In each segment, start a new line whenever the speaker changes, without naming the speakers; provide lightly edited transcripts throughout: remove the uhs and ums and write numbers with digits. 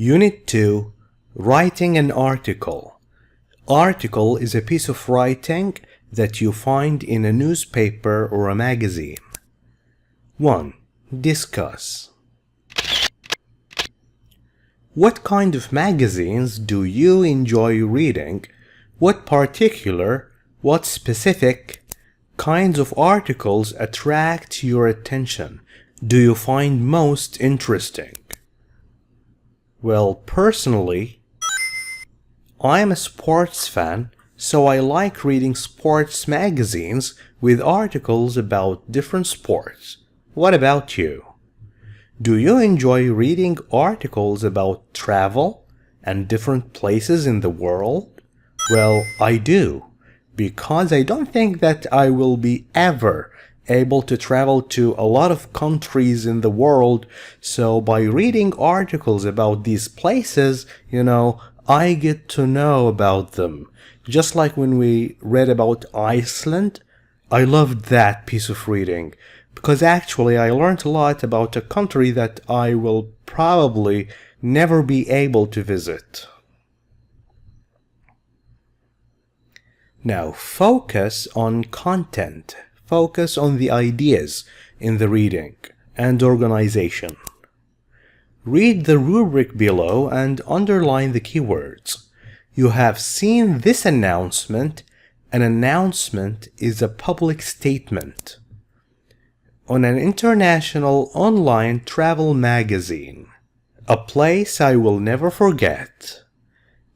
Unit 2, Writing an article. Article is a piece of writing that you find in a newspaper or a magazine. 1. Discuss. What kind of magazines do you enjoy reading? What particular, what specific kinds of articles attract your attention? Do you find most interesting? Well, personally, I'm a sports fan, so I like reading sports magazines with articles about different sports. What about you? Do you enjoy reading articles about travel and different places in the world? Well, I do, because I don't think that I will be ever able to travel to a lot of countries in the world, so by reading articles about these places, I get to know about them. Just like when we read about Iceland, I loved that piece of reading, because actually I learned a lot about a country that I will probably never be able to visit. Now focus on content. Focus on the ideas in the reading and organization. Read the rubric below and underline the keywords. You have seen this announcement. An announcement is a public statement on an international online travel magazine. A place I will never forget.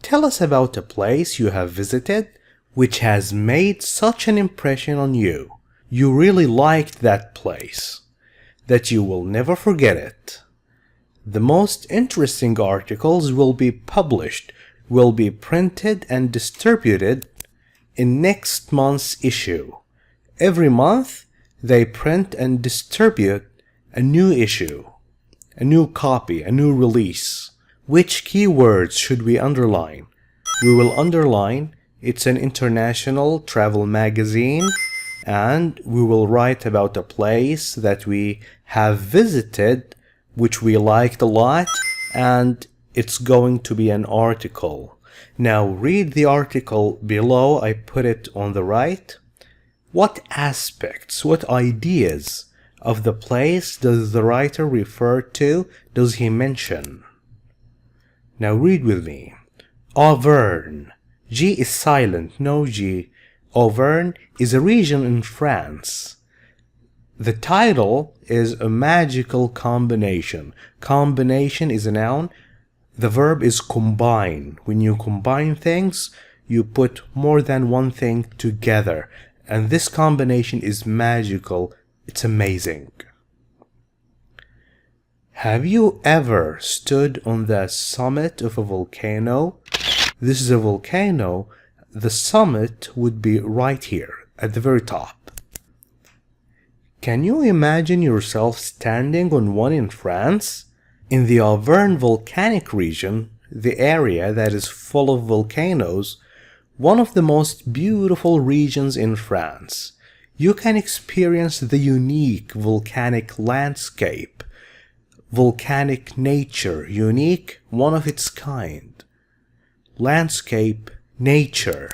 Tell us about a place you have visited which has made such an impression on you. You really liked that place, that you will never forget it. The most interesting articles will be published, will be printed and distributed in next month's issue. Every month, they print and distribute a new issue, a new copy, a new release. Which keywords should we underline? We will underline it's an international travel magazine, and we will write about a place that we have visited, which we liked a lot, and it's going to be an article. Now read the article below. I put it on the right. What aspects, what ideas of the place does the writer refer to? Does he mention? Now read with me. Auvergne. G is silent, no G. Auvergne is a region in France. The title is a magical combination. Combination is a noun. The verb is combine. When you combine things, you put more than one thing together. And this combination is magical. It's amazing. Have you ever stood on the summit of a volcano? This is a volcano. The summit would be right here at the very top. Can you imagine yourself standing on one in France? In the Auvergne volcanic region, the area that is full of volcanoes, one of the most beautiful regions in France, you can experience the unique volcanic landscape, volcanic nature, unique, one of its kind. Landscape, nature,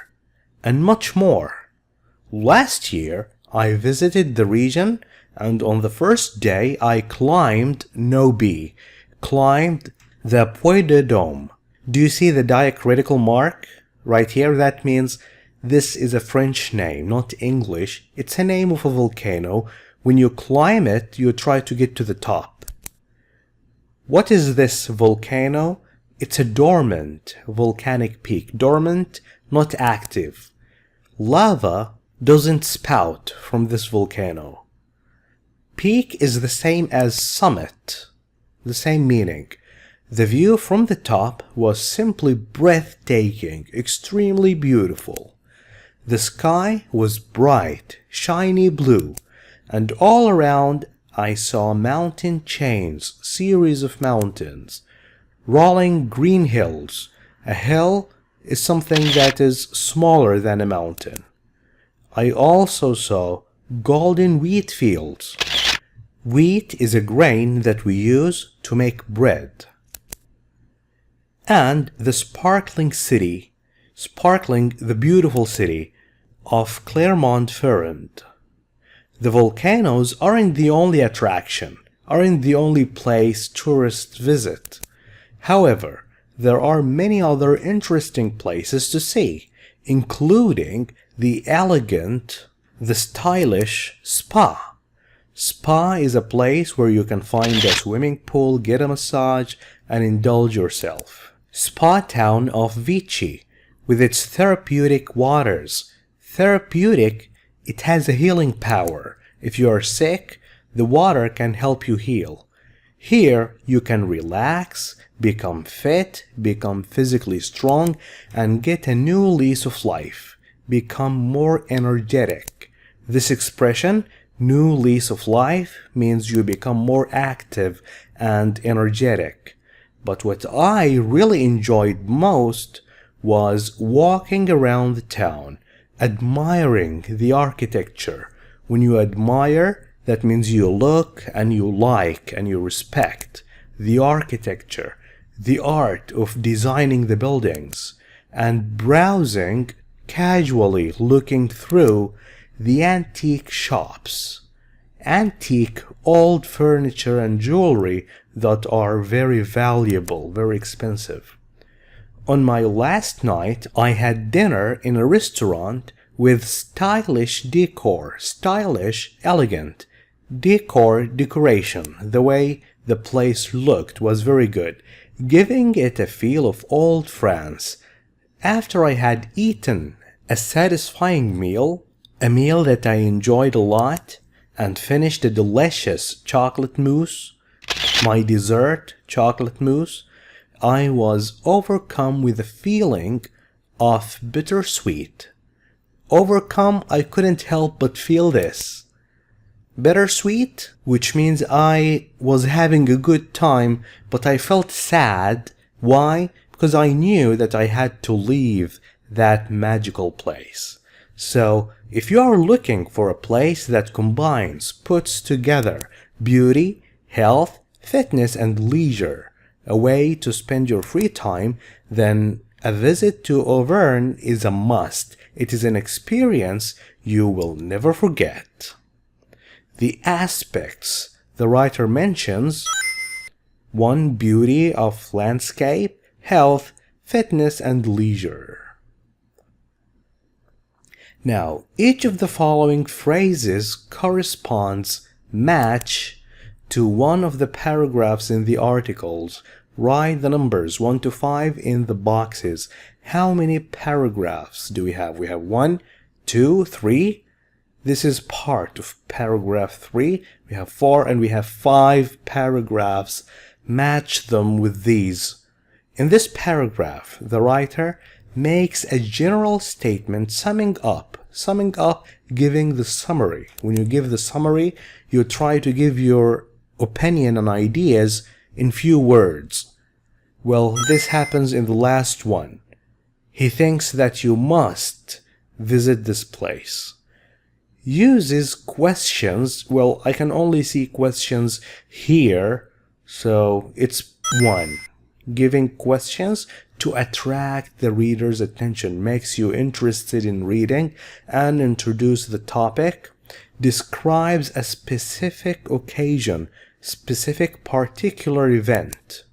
and much more. Last year, I visited the region, and on the first day, I climbed climbed the Puy de Dôme. Do you see the diacritical mark right here? That means this is a French name, not English. It's a name of a volcano. When you climb it, you try to get to the top. What is this volcano? It's a dormant volcanic peak. Dormant, not active. Lava doesn't spout from this volcano. Peak is the same as summit, the same meaning. The view from the top was simply breathtaking, extremely beautiful. The sky was bright, shiny blue, and all around I saw mountain chains, series of mountains. Rolling green hills. A hill is something that is smaller than a mountain. I also saw golden wheat fields. Wheat is a grain that we use to make bread. and the sparkling, the beautiful city of Clermont-Ferrand. The volcanoes aren't the only attraction, aren't the only place tourists visit. However, there are many other interesting places to see, including the elegant, the stylish spa. Spa is a place where you can find a swimming pool, get a massage, and indulge yourself. Spa town of Vichy, with its therapeutic waters. Therapeutic, it has a healing power. If you are sick, the water can help you heal. Here, you can relax, become fit, become physically strong, and get a new lease of life. Become more energetic. This expression, new lease of life, means you become more active and energetic. But what I really enjoyed most was walking around the town, admiring the architecture. When you admire, that means you look and you like and you respect the architecture, the art of designing the buildings, and browsing, casually looking through the antique shops. Antique old furniture and jewelry that are very valuable, very expensive. On my last night, I had dinner in a restaurant with stylish decor, stylish, elegant decoration. The way the place looked was very good, giving it a feel of old France. After I had eaten a satisfying meal, a meal that I enjoyed a lot, and finished a delicious chocolate mousse, my dessert, chocolate mousse, I was overcome with a feeling of bittersweet. Overcome, I couldn't help but feel this. Bittersweet, which means I was having a good time, but I felt sad. Why? Because I knew that I had to leave that magical place. So, if you are looking for a place that combines, puts together beauty, health, fitness, and leisure, a way to spend your free time, then a visit to Auvergne is a must. It is an experience you will never forget. The aspects the writer mentions: 1. Beauty of landscape, health, fitness, and leisure. Now, each of the following phrases corresponds, match, to one of the paragraphs in the articles. Write the numbers 1 to 5 in the boxes. How many paragraphs do we have? We have 1, 2, 3. This is part of paragraph 3. We have 4 and we have 5 paragraphs. Match them with these. In this paragraph, the writer makes a general statement summing up, giving the summary. When you give the summary, you try to give your opinion and ideas in few words. Well, this happens in the last one. He thinks that you must visit this place. Uses questions. Well, I can only see questions here, so it's 1. Giving questions to attract the reader's attention, makes you interested in reading and introduce the topic. Describes a specific occasion, specific particular event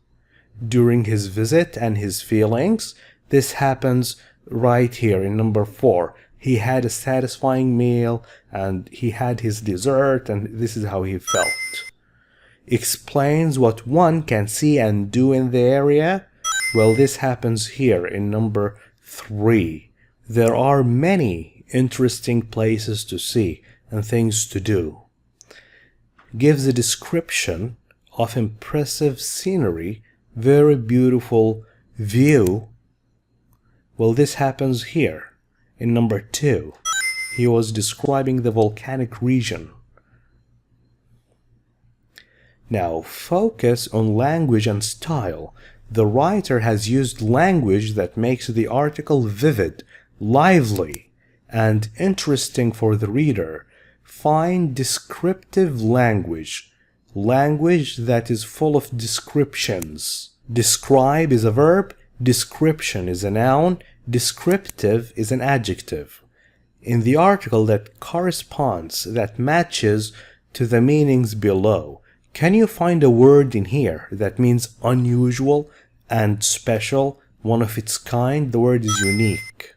during his visit and his feelings. This happens right here in number 4. He had a satisfying meal and he had his dessert and this is how he felt. Explains what one can see and do in the area. Well, this happens here in number 3. There are many interesting places to see and things to do. Gives a description of impressive scenery, very beautiful view. Well, this happens here in number 2. He was describing the volcanic region. Now, focus on language and style. The writer has used language that makes the article vivid, lively, and interesting for the reader. Find descriptive language, language that is full of descriptions. Describe is a verb, Description is a noun. Descriptive is an adjective. In the article that corresponds, that matches to the meanings below, can you find a word in here that means unusual and special, one of its kind? The word is unique.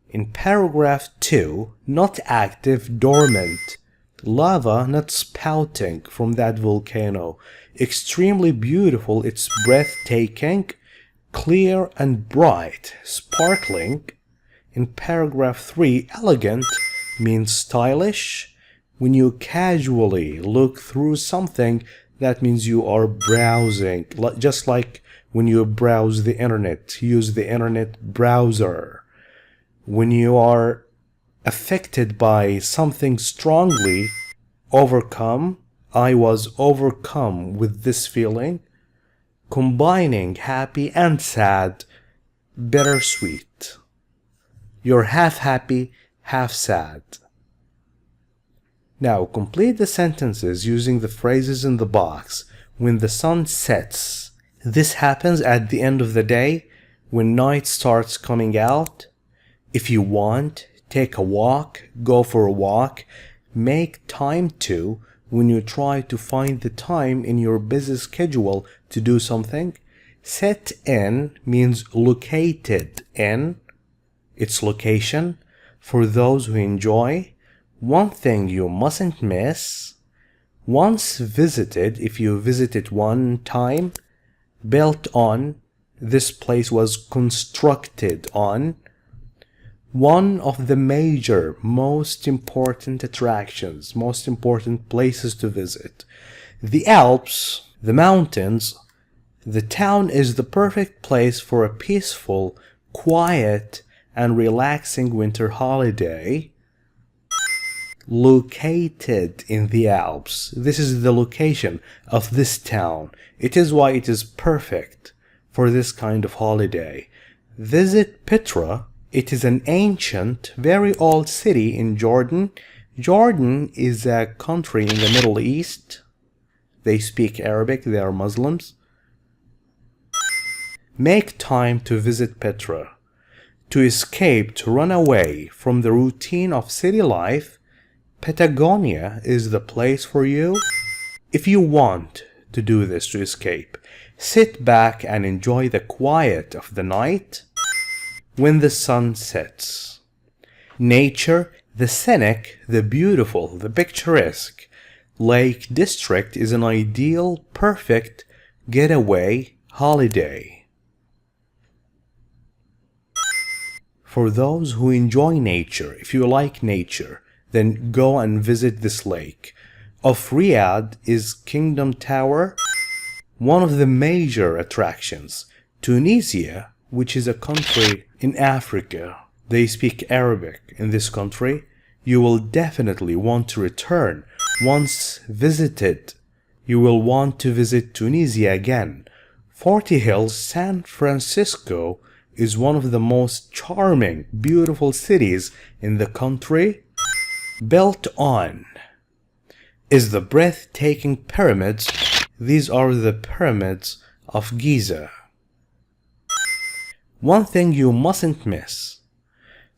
In paragraph 2, not active, dormant. Lava not spouting from that volcano. Extremely beautiful, it's breathtaking. Clear and bright, sparkling. In paragraph 3, elegant means stylish. When you casually look through something, that means you are browsing. Just like when you browse the internet, use the internet browser. When you are affected by something strongly, overcome. I was overcome with this feeling. Combining happy and sad, bittersweet. You're half happy, half sad. Now complete the sentences using the phrases in the box. When the sun sets. This happens at the end of the day, when night starts coming out. If you want, take a walk, go for a walk. Make time to, when you try to find the time in your busy schedule to do something. Set in means located in, its location. For those who enjoy. One thing you mustn't miss. Once visited, if you visited one time. Built on, this place was constructed on. One of the major, most important attractions, most important places to visit. The Alps, the mountains. The town is the perfect place for a peaceful, quiet, and relaxing winter holiday. Located in the Alps. This is the location of this town. It is why it is perfect for this kind of holiday. Visit Petra. It is an ancient, very old city in Jordan. Jordan is a country in the Middle East. They speak Arabic, they are Muslims. Make time to visit Petra. To escape, to run away from the routine of city life, Patagonia is the place for you. If you want to do this, to escape, sit back and enjoy the quiet of the night when the sun sets. Nature, the scenic, the beautiful, the picturesque Lake District is an ideal, perfect getaway holiday. For those who enjoy nature, if you like nature, then go and visit this lake. Of Riyadh is Kingdom Tower, one of the major attractions. Tunisia, which is a country in Africa, they speak Arabic in this country. You will definitely want to return. Once visited, you will want to visit Tunisia again. 40 Hills, San Francisco is one of the most charming, beautiful cities in the country. Built on is the breathtaking pyramids. These are the pyramids of Giza. One thing you mustn't miss.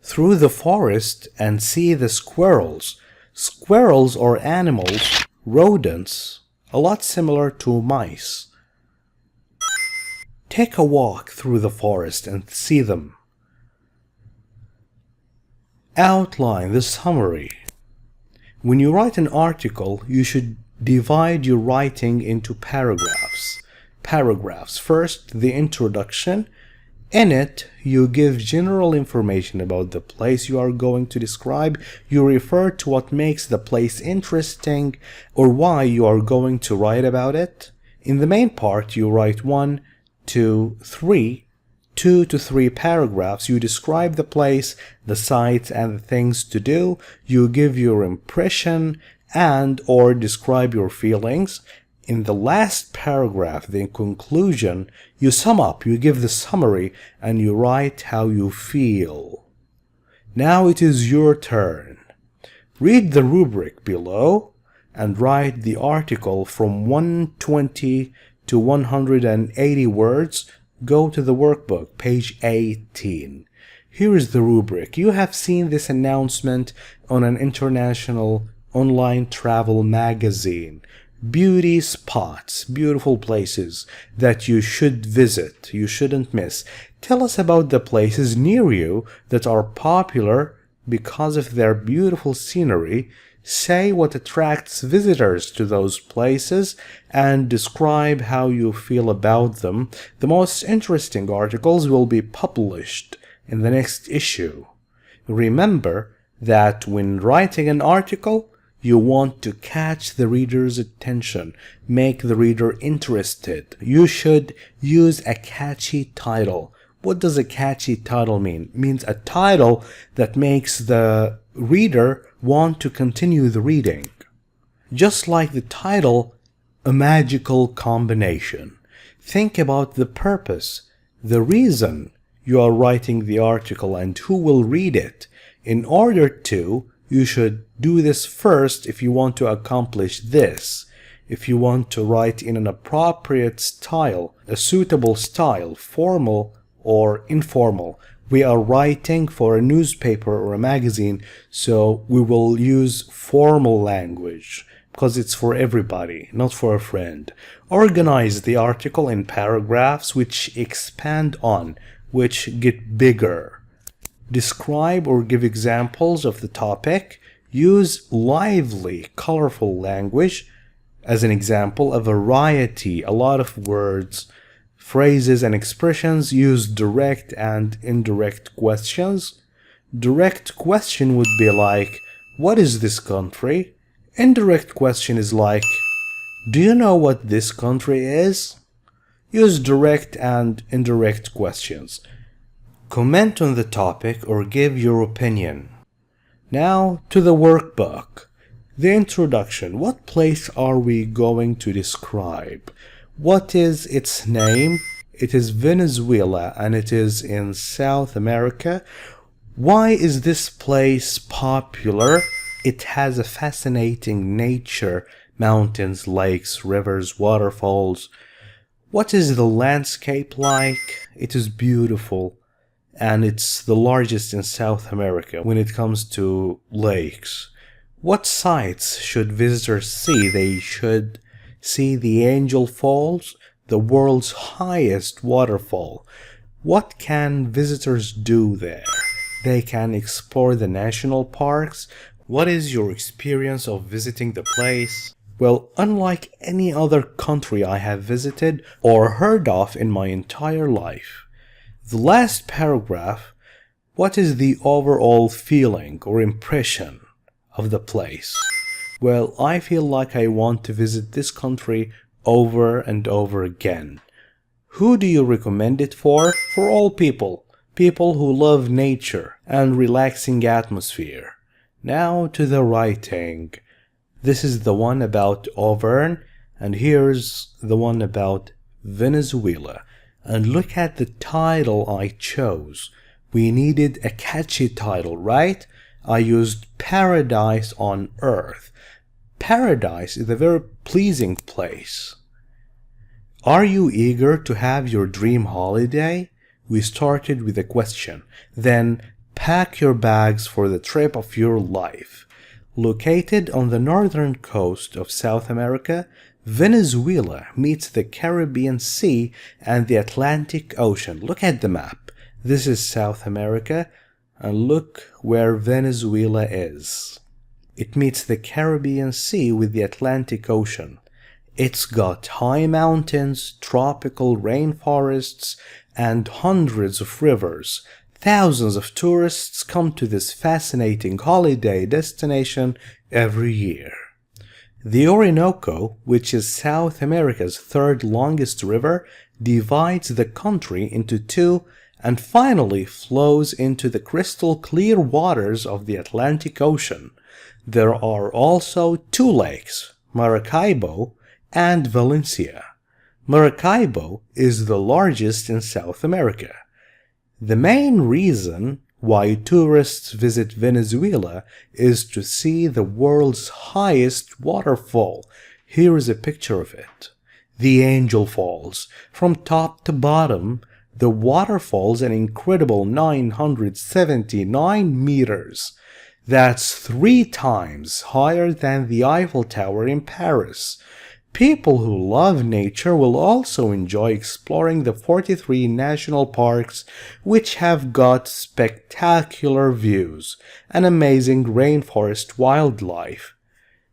Through the forest and see the squirrels. Squirrels are animals, rodents, a lot similar to mice. Take a walk through the forest and see them. Outline the summary. When you write an article, you should divide your writing into paragraphs. First, the introduction. In it, you give general information about the place you are going to describe. You refer to what makes the place interesting or why you are going to write about it. In the main part, you write 2 to 3 paragraphs. You describe the place, the sights, and the things to do. You give your impression and or describe your feelings. In the last paragraph, the conclusion, you sum up, you give the summary, and you write how you feel. Now it is your turn. Read the rubric below and write the article from 120 to 180 words go to the workbook, page 18. Here is the rubric. You have seen this announcement on an international online travel magazine. Beauty spots, beautiful places that you should visit, you shouldn't miss. Tell us about the places near you that are popular because of their beautiful scenery. Say what attracts visitors to those places and describe how you feel about them. The most interesting articles will be published in the next issue. Remember that when writing an article, you want to catch the reader's attention, make the reader interested. You should use a catchy title. What does a catchy title mean? It means a title that makes the reader want to continue the reading. Just like the title, a magical combination. Think about the purpose, the reason you are writing the article and who will read it. In order to, you should do this first if you want to accomplish this. If you want to write in an appropriate style, a suitable style, formal or informal. We are writing for a newspaper or a magazine, so we will use formal language because it's for everybody, not for a friend. Organize the article in paragraphs which expand on, which get bigger. Describe or give examples of the topic. Use lively, colorful language. As an example, a variety, a lot of words, phrases and expressions. Use direct and indirect questions. Direct question would be like, what is this country? Indirect question is like, do you know what this country is? Use direct and indirect questions. Comment on the topic or give your opinion. Now to the workbook. The introduction. What place are we going to describe? What is its name? It is Venezuela and it is in South America. Why is this place popular? It has a fascinating nature, mountains, lakes, rivers, waterfalls. What is the landscape like? It is beautiful. And it's the largest in South America when it comes to lakes. What sights should visitors see? They should see the Angel Falls, the world's highest waterfall. What can visitors do there? They can explore the national parks. What is your experience of visiting the place? Well, unlike any other country I have visited or heard of in my entire life, the last paragraph, what is the overall feeling or impression of the place? Well, I feel like I want to visit this country over and over again. Who do you recommend it for? For all people. People who love nature and relaxing atmosphere. Now to the writing. This is the one about Auvergne, and here's the one about Venezuela. And look at the title I chose. We needed a catchy title, right? I used Paradise on Earth. Paradise is a very pleasing place. Are you eager to have your dream holiday? We started with a question. Then pack your bags for the trip of your life. Located on the northern coast of South America, Venezuela meets the Caribbean Sea and the Atlantic Ocean. Look at the map. This is South America, and look where Venezuela is. It meets the Caribbean Sea with the Atlantic Ocean. It's got high mountains, tropical rainforests, and hundreds of rivers. Thousands of tourists come to this fascinating holiday destination every year. The Orinoco, which is South America's third longest river, divides the country into two and finally flows into the crystal clear waters of the Atlantic Ocean. There are also two lakes, Maracaibo and Valencia. Maracaibo is the largest in South America. The main reason why tourists visit Venezuela is to see the world's highest waterfall. Here is a picture of it. The Angel Falls. From top to bottom, The waterfall's an incredible 979 meters. That's 3 times higher than the Eiffel Tower in Paris. People who love nature will also enjoy exploring the 43 national parks, which have got spectacular views and amazing rainforest wildlife.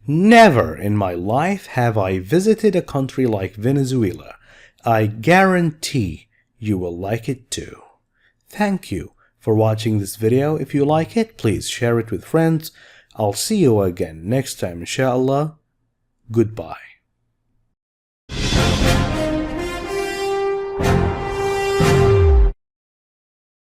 Never in my life have I visited a country like Venezuela. I guarantee you will like it too. Thank you for watching this video. If you like it, please share it with friends. I'll see you again next time, inshallah. Goodbye.